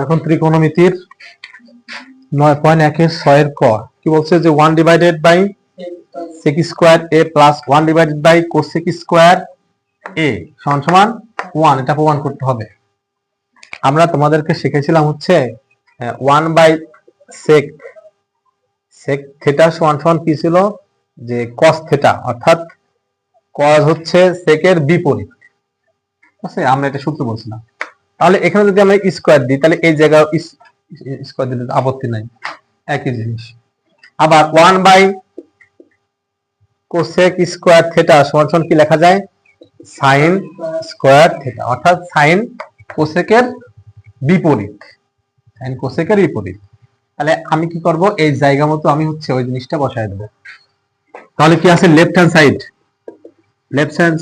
এখন ত্রিকোণমিতির 9.1 এর 6 এর ক কি বলছে যে 1 divided by sec square a plus 1 divided by cosec square a সমান সমান 1, এটা প্রমাণ করতে হবে। আমরা তোমাদেরকে শিখেছিলাম হচ্ছে 1 বাই sec থিটা সমান সমান কি ছিল, যে cos থিটা, অর্থাৎ cos হচ্ছে sec এর বিপরীত। ঠিক আছে, আমরা এটা সূত্র বলছিলাম। তাহলে এখানে যদি আমরা স্কয়ার দিই তাহলে এই জায়গায় স্কয়ার দিলে আপত্তি নাই, একই জিনিস। আবার 1 বাই cosec স্কয়ার থিটা সমান সমান কি লেখা যায়, sin স্কয়ার থিটা, অর্থাৎ sin cosec এর বিপরীত, sin cosec এর বিপরীত। তাহলে আমি কি করব, এই জায়গা মতো আমি হচ্ছে ওই জিনিসটা বসায় দেব। তাহলে কি আছে, লেফট হ্যান্ড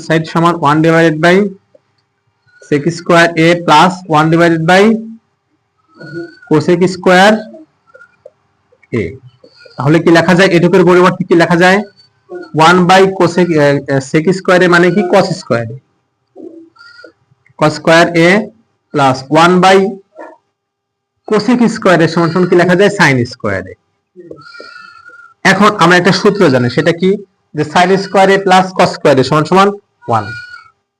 সাইড সমান 1 divided by sec square a plus 1 divided by cosec square a। তাহলে কি লেখা যায়, এটুকুর পরিবর্তে কি লেখা যায়, 1 by cosec sec square a মানে কি cos square a plus 1 by cosec square a সমান সমান কি লেখা যায়, sin স্কয়ার a। এখন আমরা একটা সূত্র জানি, সেটা কি, যে sin square a plus cos square a সমান সমান 1।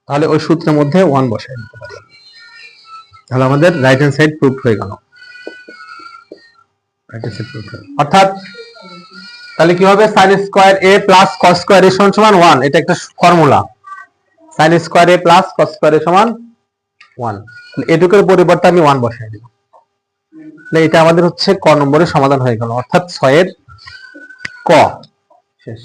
তাহলে ওই সূত্রের মধ্যে 1 বসাই দিতে পারি। তাহলে আমাদের রাইট হ্যান্ড সাইড প্রুফ হয়ে গেল। অর্থাৎ তাহলে কি হবে, sin square a plus cos square a সমান সমান 1, এটা একটা formula. sin square a plus cos square a সমান 1, এটুকুর পরিবর্তে আমি 1 বসাই দিলাম। তাহলে এটা আমাদের হচ্ছে ক নম্বরের সমাধান হয়ে গেল, অর্থাৎ 6 এর ক শেষ।